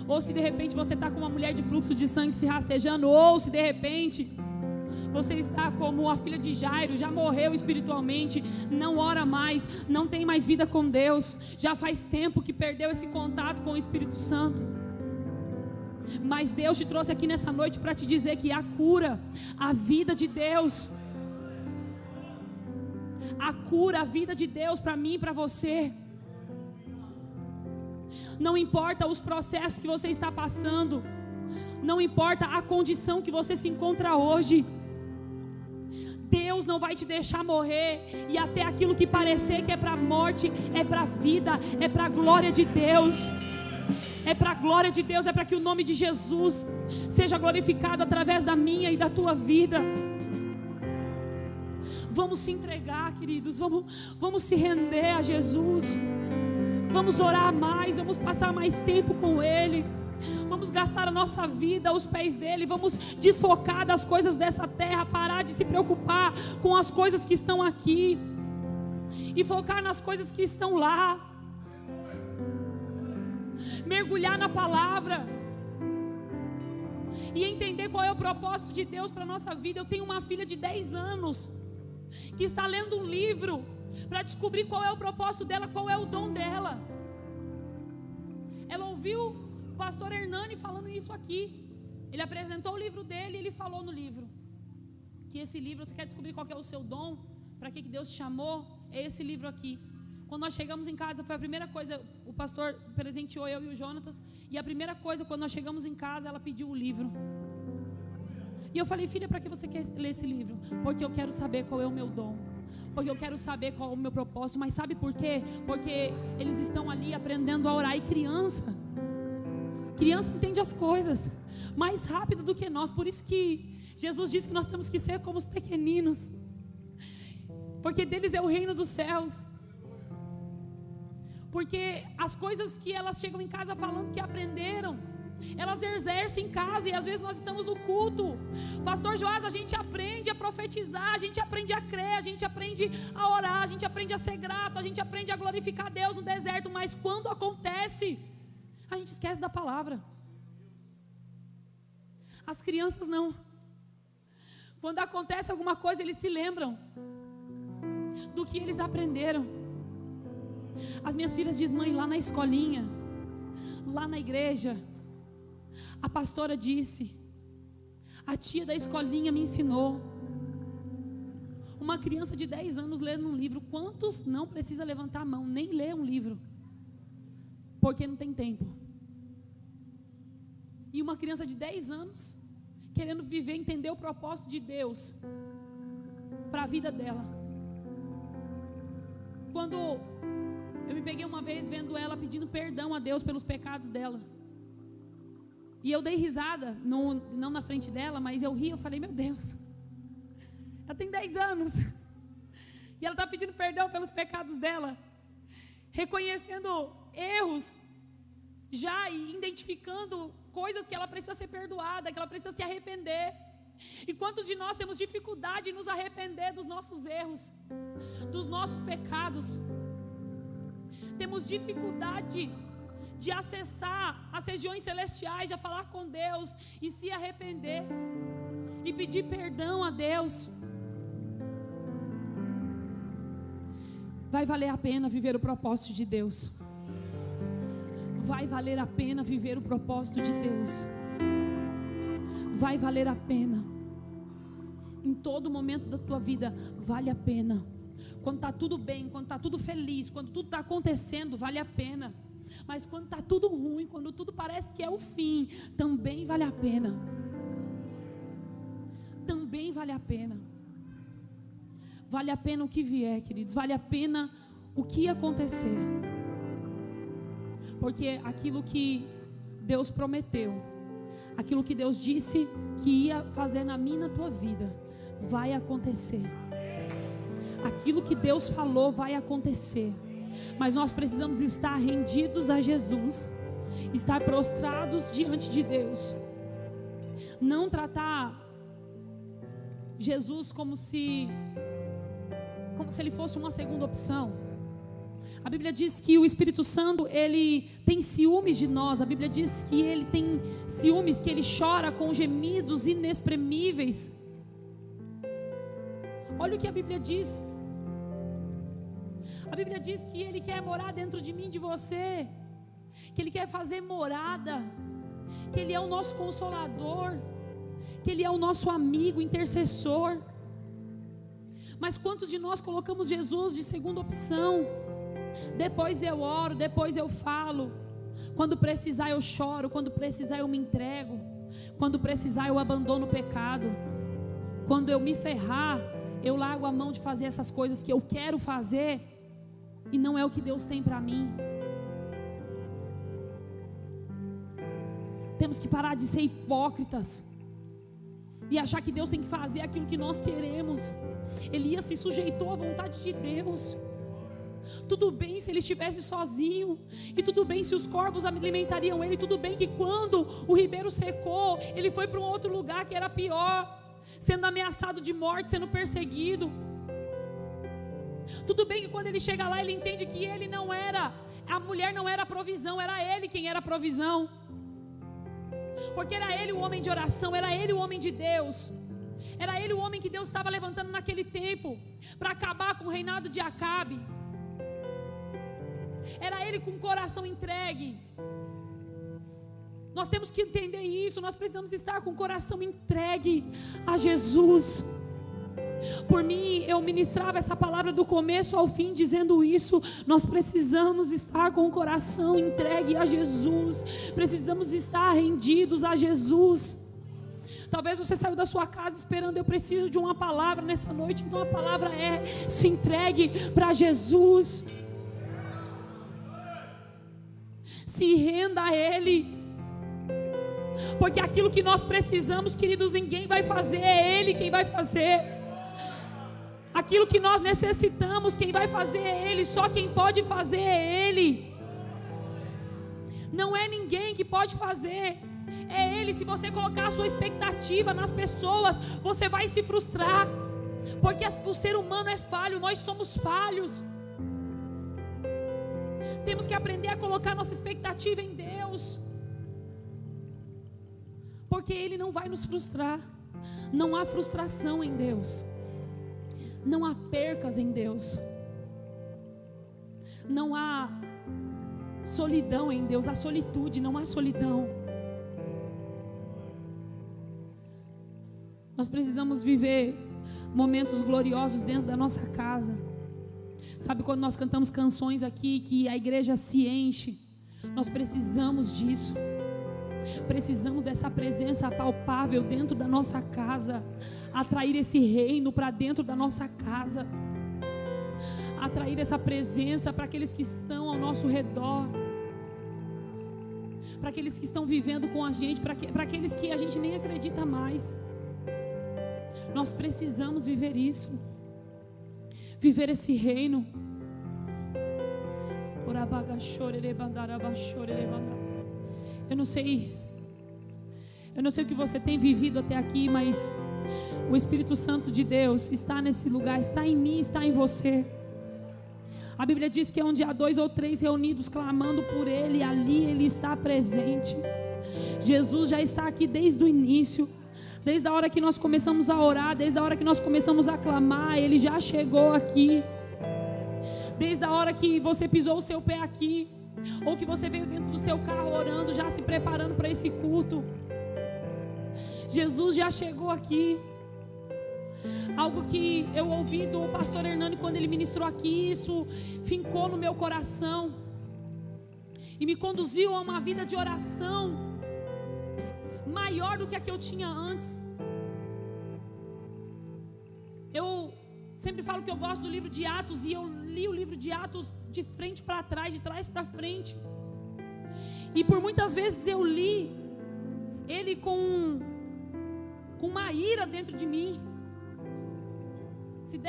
ou se de repente você está com uma mulher de fluxo de sangue se rastejando, ou se de repente você está como a filha de Jairo, já morreu espiritualmente, não ora mais, não tem mais vida com Deus, já faz tempo que perdeu esse contato com o Espírito Santo. Mas Deus te trouxe aqui nessa noite para te dizer que a cura, a vida de Deus, a cura, a vida de Deus para mim e para você. Não importa os processos que você está passando, não importa a condição que você se encontra hoje, Deus não vai te deixar morrer, e até aquilo que parecer que é para a morte, é para a vida, é para a glória de Deus. É para a glória de Deus, é para que o nome de Jesus seja glorificado através da minha e da tua vida. Vamos se entregar, queridos, vamos se render a Jesus. Vamos orar mais, vamos passar mais tempo com Ele. Vamos gastar a nossa vida aos pés dele. Vamos desfocar das coisas dessa terra. Parar de se preocupar com as coisas que estão aqui e focar nas coisas que estão lá. Mergulhar na palavra e entender qual é o propósito de Deus para a nossa vida. Eu tenho uma filha de 10 anos que está lendo um livro para descobrir qual é o propósito dela, qual é o dom dela. Ela ouviu o pastor Hernani falando isso aqui. Ele apresentou o livro dele e ele falou no livro que esse livro, você quer descobrir qual que é o seu dom, para que Deus te chamou, é esse livro aqui. Quando nós chegamos em casa, foi a primeira coisa, o pastor presenteou eu e o Jonatas, e a primeira coisa, quando nós chegamos em casa, ela pediu o livro. E eu falei: filha, para que você quer ler esse livro? Porque eu quero saber qual é o meu dom, porque eu quero saber qual é o meu propósito. Mas sabe por quê? Porque eles estão ali aprendendo a orar. E criança entende as coisas mais rápido do que nós. Por isso que Jesus disse que nós temos que ser como os pequeninos, porque deles é o reino dos céus. Porque as coisas que elas chegam em casa falando que aprenderam, elas exercem em casa. E às vezes nós estamos no culto, pastor Joás, a gente aprende a profetizar, a gente aprende a crer, a gente aprende a orar, a gente aprende a ser grato, a gente aprende a glorificar Deus no deserto. Mas quando acontece, a gente esquece da palavra. As crianças não. Quando acontece alguma coisa, eles se lembram do que eles aprenderam. As minhas filhas dizem: mãe, lá na escolinha, lá na igreja, a pastora disse, a tia da escolinha me ensinou. Uma criança de 10 anos lendo um livro. Quantos não precisa levantar a mão, nem ler um livro, porque não tem tempo? E uma criança de 10 anos querendo viver, entender o propósito de Deus para a vida dela. Quando eu me peguei uma vez vendo ela pedindo perdão a Deus pelos pecados dela, e eu dei risada, não na frente dela, mas eu ri. Eu falei: meu Deus, ela tem 10 anos e ela está pedindo perdão pelos pecados dela, reconhecendo erros já e identificando coisas que ela precisa ser perdoada, que ela precisa se arrepender. E quantos de nós temos dificuldade em nos arrepender dos nossos erros, dos nossos pecados? Temos dificuldade de acessar as regiões celestiais, de falar com Deus e se arrepender e pedir perdão a Deus. Vai valer a pena viver o propósito de Deus. Vai valer a pena viver o propósito de Deus. Vai valer a pena. Em todo momento da tua vida, vale a pena. Quando está tudo bem, quando está tudo feliz, quando tudo está acontecendo, vale a pena. Mas quando está tudo ruim, quando tudo parece que é o fim, também vale a pena. Também vale a pena. Vale a pena o que vier, queridos. Vale a pena o que acontecer. Porque aquilo que Deus prometeu, aquilo que Deus disse que ia fazer na minha e na tua vida, vai acontecer. Aquilo que Deus falou vai acontecer. Mas nós precisamos estar rendidos a Jesus, estar prostrados diante de Deus. Não tratar Jesus como se ele fosse uma segunda opção. A Bíblia diz que o Espírito Santo, ele tem ciúmes de nós. A Bíblia diz que ele tem ciúmes, que ele chora com gemidos inexprimíveis. Olha o que a Bíblia diz. A Bíblia diz que ele quer morar dentro de mim, de você, que ele quer fazer morada, que ele é o nosso consolador, que ele é o nosso amigo, intercessor. Mas quantos de nós colocamos Jesus de segunda opção? Depois eu oro, depois eu falo. Quando precisar eu choro, quando precisar eu me entrego, quando precisar eu abandono o pecado. Quando eu me ferrar, eu largo a mão de fazer essas coisas que eu quero fazer e não é o que Deus tem para mim. Temos que parar de ser hipócritas e achar que Deus tem que fazer aquilo que nós queremos. Elias se sujeitou à vontade de Deus. Tudo bem se ele estivesse sozinho, e tudo bem se os corvos alimentariam ele, tudo bem que quando o ribeiro secou, ele foi para um outro lugar que era pior, sendo ameaçado de morte, sendo perseguido. Tudo bem que quando ele chega lá, ele entende que ele não era, a mulher não era a provisão, era ele quem era a provisão, porque era ele o homem de oração, era ele o homem de Deus, era ele o homem que Deus estava levantando naquele tempo, para acabar com o reinado de Acabe. Era ele com o coração entregue. Nós temos que entender isso. Nós precisamos estar com o coração entregue a Jesus. Por mim, eu ministrava essa palavra do começo ao fim, dizendo isso. Nós precisamos estar com o coração entregue a Jesus. Precisamos estar rendidos a Jesus. Talvez você saiu da sua casa esperando, eu preciso de uma palavra nessa noite. Então a palavra é: se entregue para Jesus. Se renda a Ele, porque aquilo que nós precisamos, queridos, ninguém vai fazer, é Ele quem vai fazer. Aquilo que nós necessitamos, quem vai fazer é Ele, só quem pode fazer é Ele. Não é ninguém que pode fazer, é Ele. Se você colocar a sua expectativa nas pessoas, você vai se frustrar, porque o ser humano é falho, nós somos falhos. Temos que aprender a colocar nossa expectativa em Deus, porque Ele não vai nos frustrar. Não há frustração em Deus, não há percas em Deus, não há solidão em Deus, há solitude, não há solidão. Nós precisamos viver momentos gloriosos dentro da nossa casa. Sabe quando nós cantamos canções aqui que a igreja se enche? Nós precisamos disso. Precisamos dessa presença palpável dentro da nossa casa. Atrair esse reino para dentro da nossa casa. Atrair essa presença para aqueles que estão ao nosso redor. Para aqueles que estão vivendo com a gente. Para aqueles que a gente nem acredita mais. Nós precisamos viver isso. Viver esse reino. Eu não sei o que você tem vivido até aqui, mas o Espírito Santo de Deus está nesse lugar, está em mim, está em você. A Bíblia diz que onde há 2 ou 3 reunidos clamando por Ele, ali Ele está presente. Jesus já está aqui desde o início. Desde a hora que nós começamos a orar, desde a hora que nós começamos a clamar, Ele já chegou aqui. Desde a hora que você pisou o seu pé aqui, ou que você veio dentro do seu carro orando, já se preparando para esse culto, Jesus já chegou aqui. Algo que eu ouvi do pastor Hernani quando ele ministrou aqui, isso fincou no meu coração e me conduziu a uma vida de oração maior do que a que eu tinha antes. Eu sempre falo que eu gosto do livro de Atos, e eu li o livro de Atos de frente para trás, de trás para frente, e por muitas vezes eu li ele com uma ira dentro de mim. Se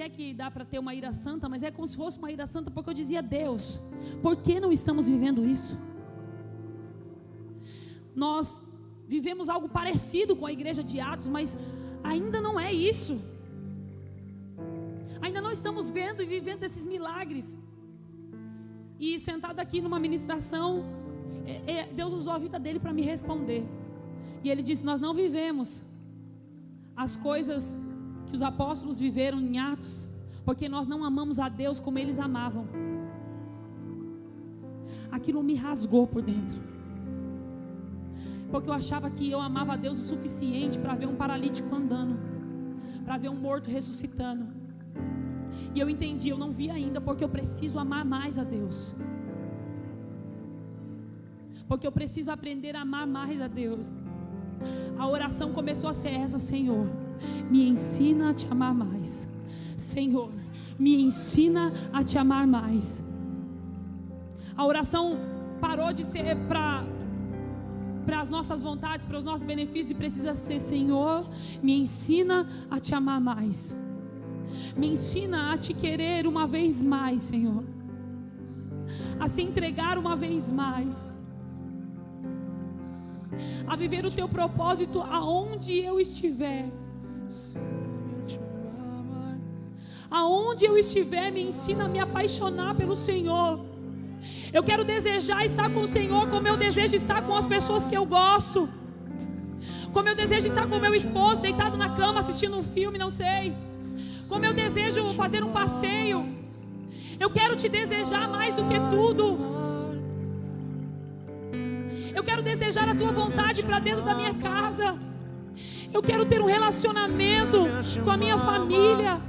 é que dá para ter uma ira santa, mas é como se fosse uma ira santa, porque eu dizia: Deus, por que não estamos vivendo isso? Nós vivemos algo parecido com a igreja de Atos, mas ainda não é isso. Ainda não estamos vendo e vivendo esses milagres. E sentado aqui numa ministração, Deus usou a vida dele para me responder. E ele disse: nós não vivemos as coisas que os apóstolos viveram em Atos, porque nós não amamos a Deus como eles amavam. Aquilo me rasgou por dentro, porque eu achava que eu amava a Deus o suficiente para ver um paralítico andando, para ver um morto ressuscitando. E eu entendi, eu não vi ainda, porque eu preciso amar mais a Deus, porque eu preciso aprender a amar mais a Deus. A oração começou a ser essa: Senhor, me ensina a te amar mais. Senhor, me ensina a te amar mais. A oração parou de ser para as nossas vontades, para os nossos benefícios, e precisa ser: Senhor, me ensina a te amar mais. Me ensina a te querer uma vez mais, Senhor. A se entregar uma vez mais. A viver o teu propósito aonde eu estiver. Aonde eu estiver, me ensina a me apaixonar pelo Senhor. Eu quero desejar estar com o Senhor como eu desejo estar com as pessoas que eu gosto. Como eu desejo estar com meu esposo deitado na cama assistindo um filme, não sei. Como eu desejo fazer um passeio. Eu quero te desejar mais do que tudo. Eu quero desejar a tua vontade para dentro da minha casa. Eu quero ter um relacionamento com a minha família.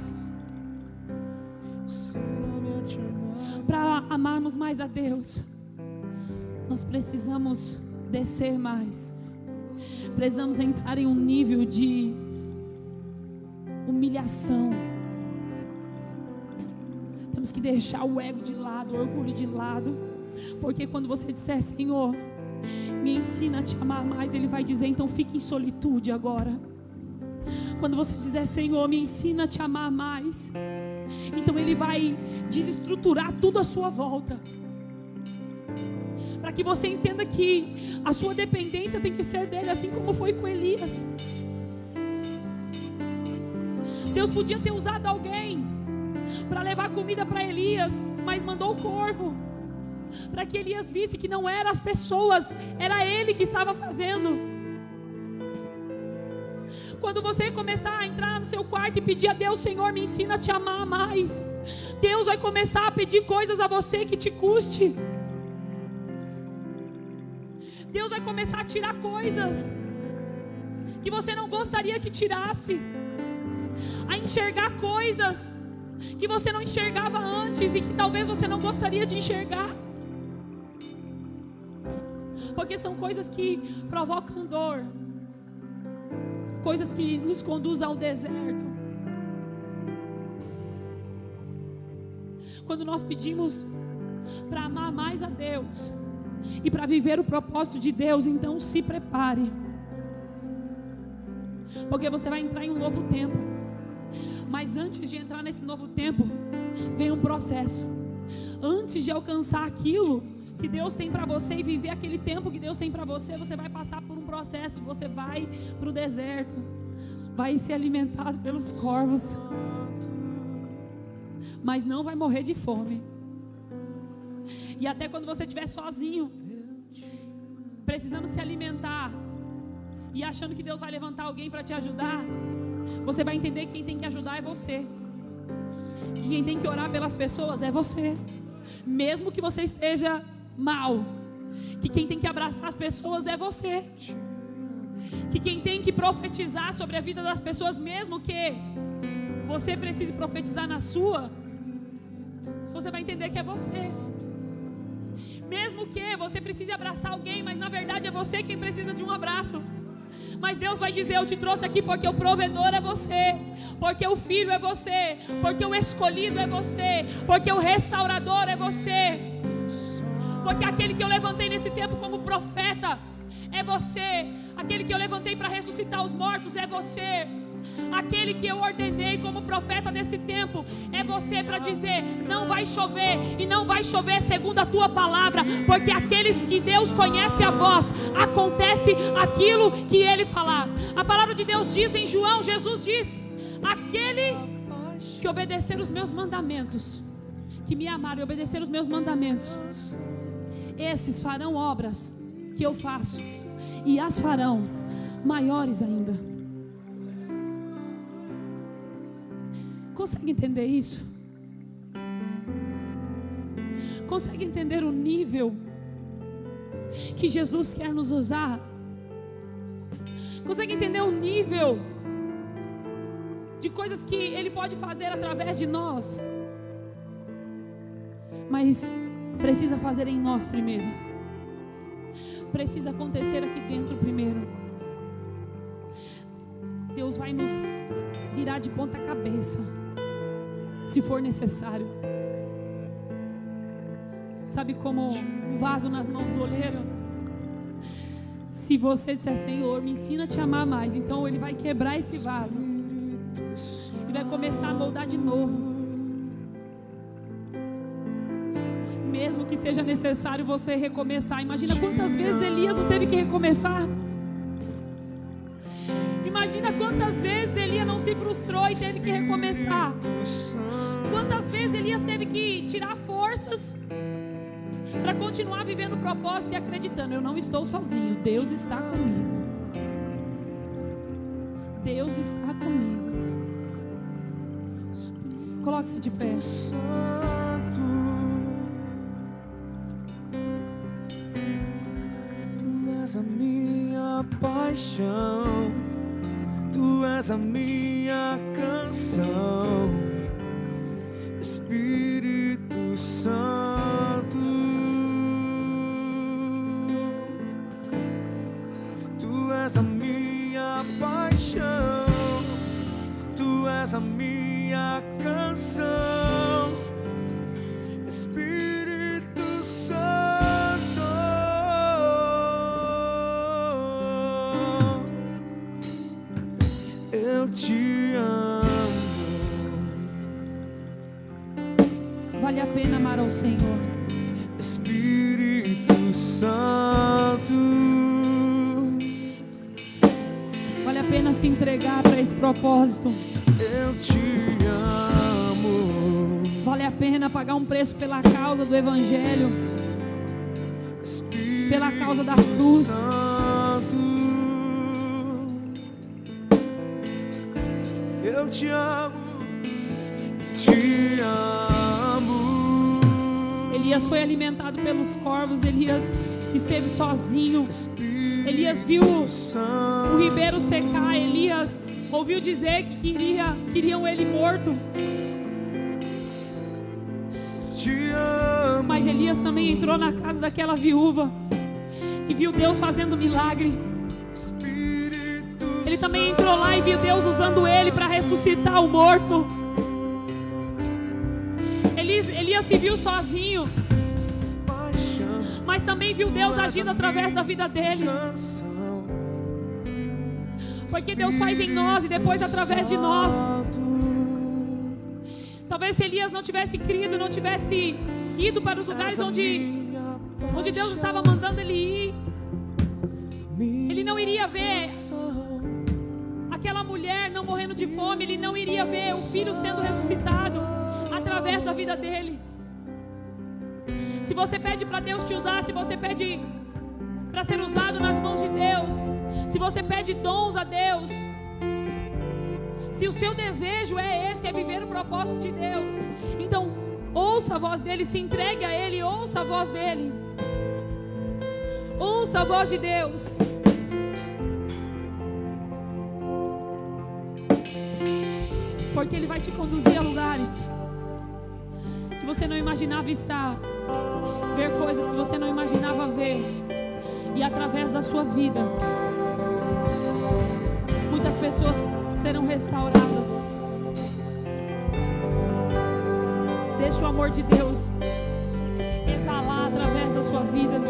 Para amarmos mais a Deus, nós precisamos descer mais. Precisamos entrar em um nível de humilhação. Temos que deixar o ego de lado, o orgulho de lado. Porque quando você disser, Senhor, me ensina a te amar mais, Ele vai dizer, então fique em solitude agora. Quando você dizer, Senhor, me ensina a te amar mais, então Ele vai desestruturar tudo à sua volta. Para que você entenda que a sua dependência tem que ser dEle, assim como foi com Elias. Deus podia ter usado alguém para levar comida para Elias, mas mandou o corvo, para que Elias visse que não eram as pessoas, era Ele que estava fazendo. Quando você começar a entrar no seu quarto e pedir a Deus, Senhor, me ensina a te amar mais, Deus vai começar a pedir coisas a você que te custe. Deus vai começar a tirar coisas que você não gostaria que tirasse, a enxergar coisas que você não enxergava antes e que talvez você não gostaria de enxergar, porque são coisas que provocam dor, coisas que nos conduzem ao deserto. Quando nós pedimos para amar mais a Deus e para viver o propósito de Deus, então se prepare, porque você vai entrar em um novo tempo. Mas antes de entrar nesse novo tempo, vem um processo. Antes de alcançar aquilo que Deus tem para você e viver aquele tempo que Deus tem para você, você vai passar por um processo. Você vai para o deserto, vai ser alimentado pelos corvos, mas não vai morrer de fome. E até quando você estiver sozinho, precisando se alimentar e achando que Deus vai levantar alguém para te ajudar, você vai entender que quem tem que ajudar é você, que quem tem que orar pelas pessoas é você, mesmo que você esteja mal, que quem tem que abraçar as pessoas é você, que quem tem que profetizar sobre a vida das pessoas, mesmo que você precise profetizar na sua, você vai entender que é você. Mesmo que você precise abraçar alguém, mas na verdade é você quem precisa de um abraço. Mas Deus vai dizer, eu te trouxe aqui porque o provedor é você, porque o filho é você, porque o escolhido é você, porque o restaurador é você, porque aquele que eu levantei nesse tempo como profeta é você, aquele que eu levantei para ressuscitar os mortos é você, aquele que eu ordenei como profeta desse tempo é você, para dizer, não vai chover, e não vai chover segundo a tua palavra, porque aqueles que Deus conhece a voz, acontece aquilo que Ele falar. A palavra de Deus diz em João, Jesus diz, aquele que obedecer os meus mandamentos, que me amar e obedecer os meus mandamentos, esses farão obras que eu faço, e as farão maiores ainda. Consegue entender isso? Consegue entender o nível que Jesus quer nos usar? Consegue entender o nível de coisas que Ele pode fazer através de nós? Mas precisa fazer em nós primeiro. Precisa acontecer aqui dentro primeiro. Deus vai nos virar de ponta cabeça, se for necessário. Sabe como um vaso nas mãos do oleiro? Se você disser, Senhor, me ensina a te amar mais, então Ele vai quebrar esse vaso e vai começar a moldar de novo. Mesmo que seja necessário você recomeçar. Imagina quantas vezes Elias não teve que recomeçar. Imagina quantas vezes Elias não se frustrou e teve que recomeçar. Quantas vezes Elias teve que tirar forças para continuar vivendo o propósito e acreditando: eu não estou sozinho, Deus está comigo. Deus está comigo. Coloque-se de pé. Tu és a minha paixão, Tu és a minha canção, Espírito Santo. Tu és a minha paixão, Tu és a minha canção, Espírito Santo. Eu te amo. Vale a pena amar ao Senhor. Espírito Santo. Vale a pena se entregar para esse propósito. Eu te amo. Vale a pena pagar um preço pela causa do Evangelho, Espírito pela causa da cruz. Santo. Eu te amo. Te amo. Elias foi alimentado pelos corvos. Elias esteve sozinho. Elias viu o ribeiro secar. Elias ouviu dizer que queriam ele morto. Te amo. Mas Elias também entrou na casa daquela viúva e viu Deus fazendo milagre. Espírito Ele também entrou lá e viu Deus usando ele para ressuscitar o morto. Elias se viu sozinho, paixão, mas também viu Deus agindo através da vida dele. canção, Porque Deus faz em nós e depois através de nós. Talvez se Elias não tivesse crido, não tivesse ido para os lugares onde Deus estava mandando ele ir, ele não iria ver aquela mulher não morrendo de fome. Ele não iria ver o filho sendo ressuscitado através da vida dele. Se você pede para Deus te usar, se você pede para ser usado nas mãos de Deus, se você pede dons a Deus, se o seu desejo é esse, é viver o propósito de Deus, então ouça a voz dele, se entregue a ele, ouça a voz dele, ouça a voz de Deus. Porque ele vai te conduzir a lugares que você não imaginava estar, ver coisas que você não imaginava ver, e através da sua vida muitas pessoas serão restauradas. Deixa o amor de Deus exalar através da sua vida.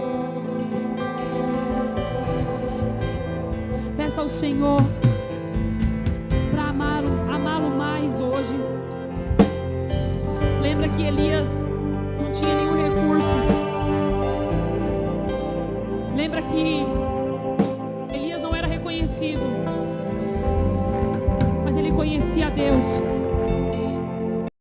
Peça ao Senhor para amá-lo mais hoje. Lembra que Elias não tinha nenhum recurso. Lembra que Elias não era reconhecido, mas ele conhecia a Deus.